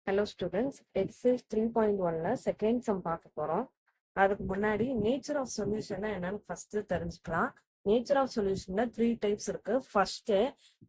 Hello students, exercise 3.1ல second sum பார்க்க போகிறோம். அதுக்கு முன்னாடி நேச்சர் ஆஃப் சொல்யூஷன் என்னன்னு ஃபர்ஸ்ட் தெரிஞ்சுக்கலாம். நேச்சர் ஆஃப் சொல்யூஷன்ல 3 டைப்ஸ் இருக்கு.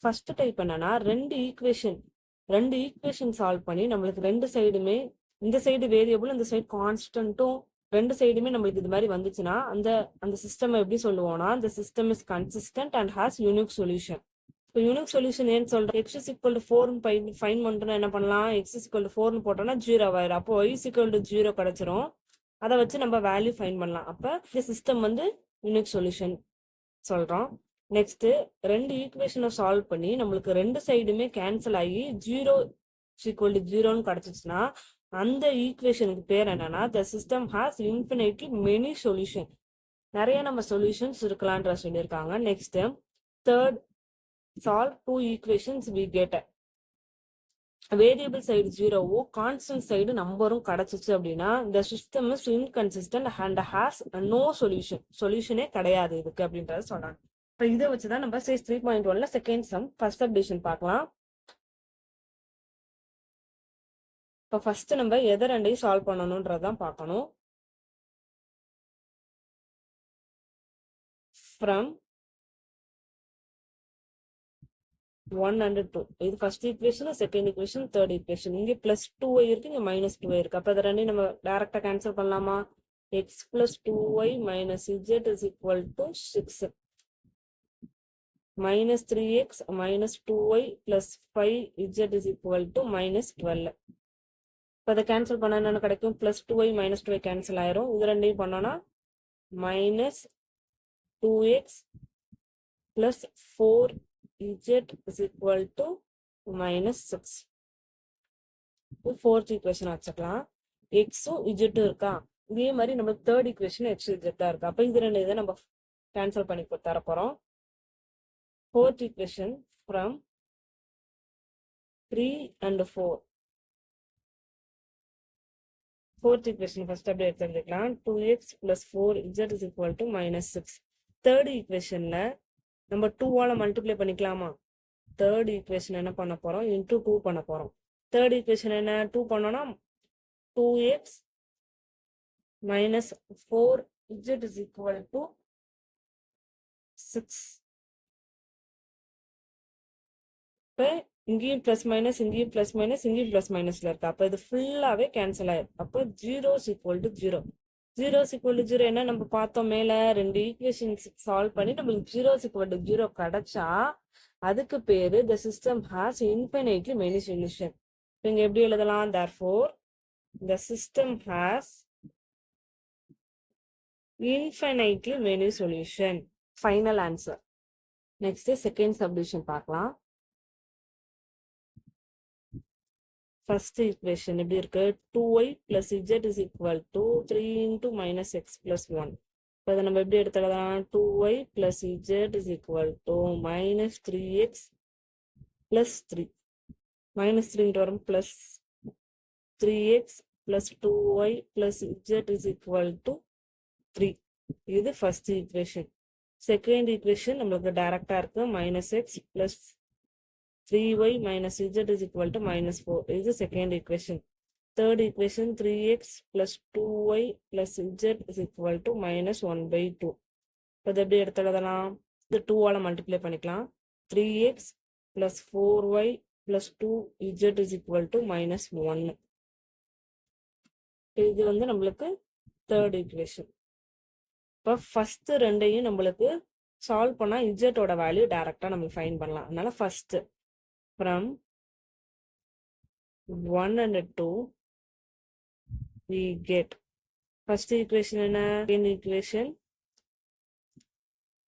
ஃபர்ஸ்ட் டைப் என்னன்னா ரெண்டு ஈக்குவேஷன் சால்வ் பண்ணி நம்மளுக்கு ரெண்டு சைடுமே, இந்த சைடு வேரியபிள் இந்த சைடு கான்ஸ்டன்ட்டும் ரெண்டு சைடுமே நம்மளுக்கு இது மாதிரி வந்துச்சுன்னா அந்த சிஸ்டம் எப்படி சொல்லுவோம்னா, the system is consistent and has unique solution. இப்போ யூனிக் சொல்யூஷன் ஏன்னு சொல்றேன், X is equal to 4 fine பண்ணிட்டோம்னா என்ன பண்ணலாம், எக்ஸ் இஸ் ஈக்குவல் டு 4 போட்டோம்னா 0 ஆயிடும். அப்போ ஒய் இஸ் ஈக்குவல் டு 0 கிடைச்சிரும். அதை வச்சு நம்ம வேல்யூ ஃபைன் பண்ணலாம். அப்போ இந்த சிஸ்டம் வந்து யூனிக் சொல்யூஷன் சொல்றோம். நெக்ஸ்ட் ரெண்டு ஈக்குவேஷனை சால்வ் பண்ணி நம்மளுக்கு ரெண்டு சைடுமே கேன்சல் ஆகி 0 ஈக்குவல் டு 0ன்னு கிடைச்சிச்சுன்னா அந்த ஈக்குவேஷனுக்கு பேர் என்னன்னா the system has infinitely many solution. நிறைய நம்ம சொல்யூஷன்ஸ் இருக்கலான்ற சொல்லியிருக்காங்க. Next third, solve two equations we get variable side 0 constant side நம்பரும் கிடைச்சிச்சு அப்படின்னா the system is inconsistent and has no solution. சொல்யூஷனே கிடையாது இதுக்கு அப்படின்றத சொல்றாங்க. இப்போ இதை வச்சுதான் நம்ம எக்ஸசைஸ் 3.1ல செகண்ட் சம் ஃபர்ஸ்ட் சப்டிவிஷன் பார்க்கலாம். இப்போ ஃபர்ஸ்ட் நம்ம எதை ரெண்டையும் சால்வ் பண்ணணும்ன்றதான் பார்க்கணும். ஃப்ரம் 1 and 2 இது first equation, second equation, third equation. இங்கே +2y இருக்கு, இங்க -2y இருக்கு. அப்ப இதை ரெண்டையும் நம்ம டைரக்டா கேன்சல் பண்ணலாமா? x + 2y - z is equal to 6 -3x - 2y + 5z is equal to -12. இப்போ அதை கேன்சல் பண்ணா என்ன கிடைக்கும்? +2y - 2y கேன்சல் ஆயிரும். இது ரெண்டையும் பண்ணோம்னா -2x + 4z is equal to -6. Fourth equation வச்சுக்கலாம். எக்ஸும் இஜெட்டும் இருக்கா, இதே மாதிரி நம்ம தேர்ட் ஈக்குவேஷன் எக்ஸ் இஜெட்டா இருக்கு. அப்ப இது ரெண்டு இதை நம்ம கேன்சல் பண்ணி தர போறோம். Fourth equation from 3 and 4. Fourth equation first அப்படியே எடுத்துக்கலாம். 2x + 4z is equal to -6. Third ஈக்குவேஷன்ல நம்ம 2ஆல மல்டிப்ளை பண்ணிக்கலாமா? தேர்ட் ஈக்குவேஷன் என்ன பண்ண போறோம்? இன்டூ 2 பண்ண போறோம். தேர்ட் ஈக்குவேஷன் என்ன? 2 பண்ணோம்னா 2x - 4z is equal to 6. இப்போ இங்கேயும் ப்ளஸ் மைனஸ், இங்கேயும் ப்ளஸ் மைனஸ், இங்கேயும் ப்ளஸ் மைனஸ்ல இருக்கு. அப்போ இது ஃபுல்லாவே கேன்சல் ஆயிடும். அப்போ 0 is equal to 0. 0 is equal to 0 என்ன நம்ம பார்த்தோம்? மேல ரெண்டு ஈக்குவேஷன்ஸ் சால்வ் பண்ணி நம்மளுக்கு 0 is equal to 0 கிடைச்சா அதுக்கு பேரு the system has infinitely many solution. இங்க எப்படி எழுதலாம்? therefore the system has infinitely many solution. Final answer. Next second subdivision பார்க்கலாம். ஃபர்ஸ்ட் ஈக்குவேஷன் எப்படி இருக்கு? 2y + z is equal to 3 × -x + 1. இப்போ இதை நம்ம எப்படி எடுத்துக்கலாம்? 2y + z is equal to -3x + 3. -3 வரும் plus 3x + 2y + z is equal to 3. இது ஃபர்ஸ்ட் ஈக்குவேஷன். செகண்ட் ஈக்குவேஷன் நம்மளுக்கு டைரக்டா இருக்கு. -x + 3y - z is equal to -4. இது second equation. Third equation 3x + 2y + z is equal to -1/2. இப்போ இது எப்படி எடுத்து எழுதலாம்? இது 2ஆல மல்டிப்ளை பண்ணிக்கலாம். 3x + 4y + 2z is equal to -1. இது வந்து நம்மளுக்கு தேர்ட் ஈக்குவேஷன். இப்போ ஃபர்ஸ்ட் ரெண்டையும் நம்மளுக்கு சால்வ் பண்ணா இஜெட்டோட வேல்யூ டைரக்டா நம்ம ஃபைண்ட் பண்ணலாம். அதனால first from 1 and 2 we get first equation என்ன? second equation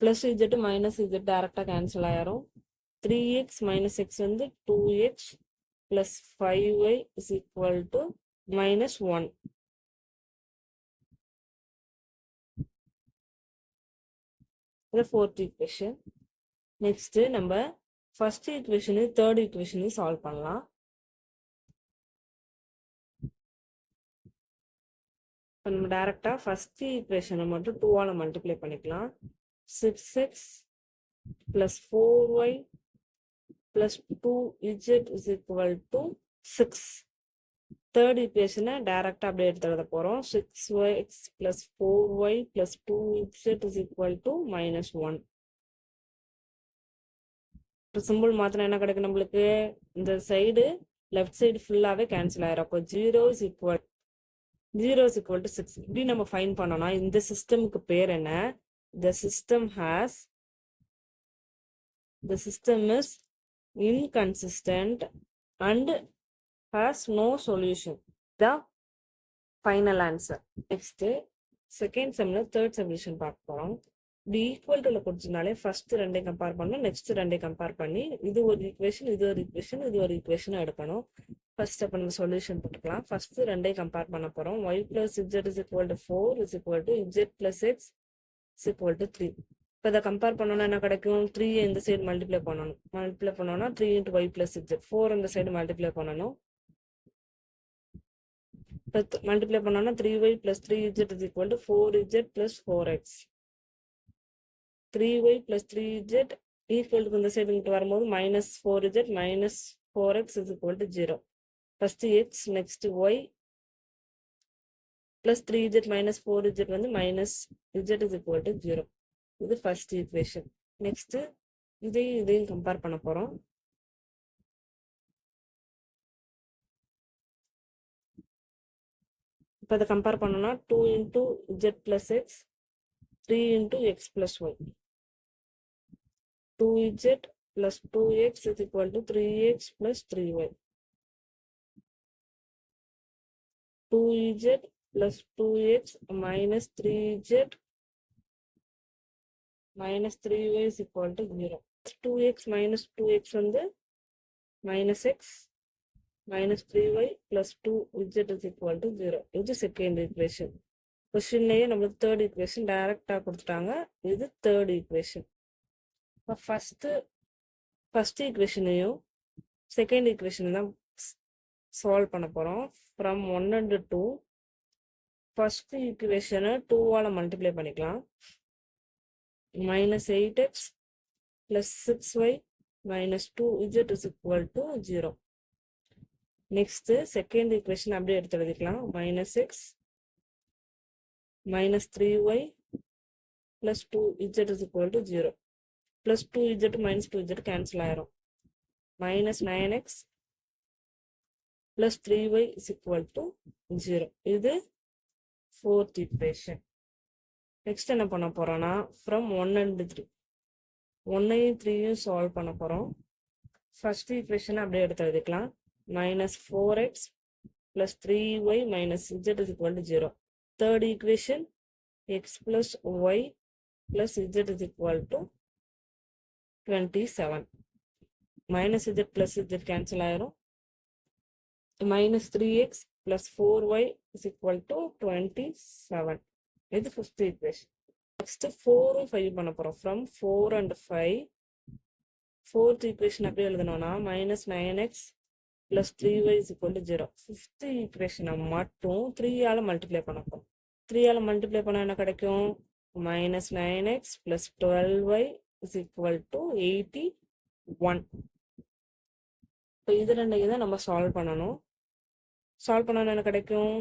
plus z minus z டைரக்டா கேன்சல் ஆயிரும். 3x - x வந்து 2x plus 5y is equal to -1. இது fourth equation. நெக்ஸ்ட் நம்ம ஃபர்ஸ்ட் ஈக்குவேஷனு தேர்ட் ஈக்குவேஷனையும் சால்வ் பண்ணலாம். இப்போ நம்ம டைரக்டா ஃபர்ஸ்ட் ஈக்குவேஷனை மட்டும் 2ஆல மல்டிப்ளை பண்ணிக்கலாம். 6x + 4y plus 2z is equal to 6. Third equation direct அப்படியே எடுத்துட போறோம். 6x plus 4y plus 2z is equal to minus 1. இப்போ சிம்பிள் மாத்திரம் என்ன கிடைக்கும் நம்மளுக்கு? இந்த சைடு லெஃப்ட் சைடு ஃபுல்லாவே கேன்சல் ஆயிரும். அப்போ 0 is equal to 6. இப்படி நம்ம ஃபைன் பண்ணோம்னா இந்த சிஸ்டமுக்கு பேர் என்ன? The system is inconsistent and has no solution. The final answer. Next, second sum third solution பார்க்க போறோம். இப்படி ஈக்குவல் டுல கொடுத்தனாலே ஃபர்ஸ்ட் ரெண்டே கம்பேர் பண்ணணும், நெக்ஸ்ட் ரெண்டே கம்பேர் பண்ணி இது ஒரு ஈக்குவேஷன், இது ஒரு ஈக்குவேஷன், இது ஒரு ஈக்குவேஷன் எடுக்கணும். ஃபர்ஸ்ட் அப்போ நம்ம சொல்யூஷன் போட்டுக்கலாம். ஃபர்ஸ்ட் ரெண்டே கம்பேர் பண்ண போறோம். y plus z is equal to 4 is equal to z plus x is equal to 3. இப்போ இதை கம்பேர் பண்ணோம்னா என்ன கிடைக்கும்? 3 இந்த சைடு மல்டிப்ளை பண்ணணும். மல்டிப்ளை பண்ணோம்னா 3 into y plus z. 4 இந்த சைடு மல்டிப்ளை பண்ணணும். இப்போ மல்டிப்ளை பண்ணோம்னா 3y plus 3z is equal to 4z plus 4x. 3y plus 3z equal to இந்த சைடு இங்கிட்டு வரும்போது minus 4z minus 4x is equal to 0. First x, next y plus 3z minus 4z வந்து minus z is equal to 0. இது first equation. Next இதையும் compare பண்ண போறோம். இப்போ இதை கம்பேர் பண்ணோம்னா 2 into z plus x 3 into x plus y. 2z plus 2x is equal to 3x plus 3y. 2z plus 2x minus 3z minus 3y is equal to 0. 2x minus 2x வந்து minus x minus 3y plus 2z is equal to 0. இது second equation. கொஸ்டின்லயே நம்மளுக்கு third equation டைரக்டா கொடுத்துட்டாங்க. இது third equation. இப்போ first ஈக்குவேஷனையும் second equation தான் solve பண்ண போறோம். ஃப்ரம் 1 and 2 ஃபர்ஸ்ட் ஈக்குவேஷனை 2ஆல மல்டிப்ளை பண்ணிக்கலாம். minus 8x plus 6y minus 2z is equal to 0. Next second equation அப்படியே எடுத்து எழுதிக்கலாம். minus x minus 3y plus 2z is equal to 0. plus 2z minus 2z cancel ஆயிரும். minus 9x plus 3y is equal to 0. இது fourth equation. Next என்ன பண்ண போறோம்னா from 1 and 3 1ஐயும் 3ஐயும் solve பண்ண போறோம். ஃபர்ஸ்ட் ஈக்குவேஷன் அப்படியே எடுத்து எழுதிக்கலாம். minus 4x plus 3y minus z is equal to 0. Third equation x plus y plus z is equal to 27. minus z plus z cancel ஆயிரும். minus 3x plus 4y is equal to 27. இது fifth equation. Next 4 and 5 பண்ண போறோம். From 4 and 5 fourth equation அப்படியே எழுதணும்னா minus 9x plus 3y is equal to 0. Fifth equation மட்டும் 3ஆல multiply பண்ண போறோம். 3ஆல multiply பண்ணா என்ன கிடைக்கும்? minus 9x plus 12y is equal to 81. இப்போ இது ரெண்டையும் தான் நம்ம சால்வ் பண்ணணும். சால்வ் பண்ணா என்ன கிடைக்கும்?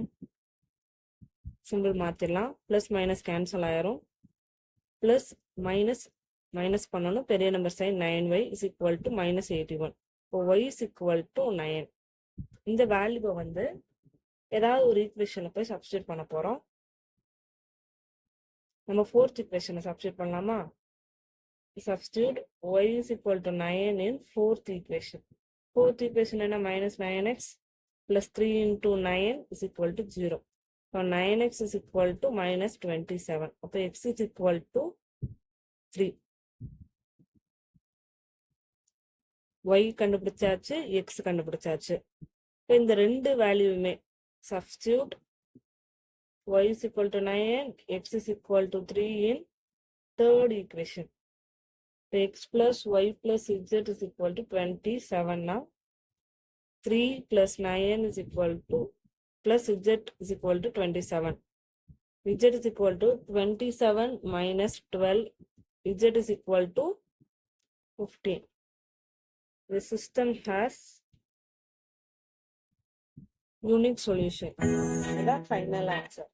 சிம்பிள் மாத்திரலாம். பிளஸ் மைனஸ் கேன்சல் ஆயிரும். பிளஸ் மைனஸ் பண்ணணும். பெரிய number sign 9y is equal to minus 81. இப்போ y is equal to 9. இந்த வேல்யூவை வந்து ஏதாவது ஒரு ஈக்குவேஷன்ல போய் சப்ஸ்டியூட் பண்ண போறோம். நம்ம ஃபோர்த் ஈக்குவேஷனை சப்ஸ்டியூட் பண்ணலாமா? Substitute y is equal to 9 in fourth equation. Fourth equation என்ன? minus 9x plus 3 into 9 is equal to 0. So 9x is equal to minus 27. அப்போ x is equal to 3. y கண்டுபிடிச்சாச்சு, x கண்டுபிடிச்சாச்சு. இப்போ இந்த ரெண்டு வேல்யூவுமே substitute y is equal to 9, x is equal to 3 in third equation. x plus y plus z is equal to 27 now. 3 plus 9 is equal to plus z is equal to 27. z is equal to 27 minus 12. z is equal to 15. The system has unique solution. That's final answer.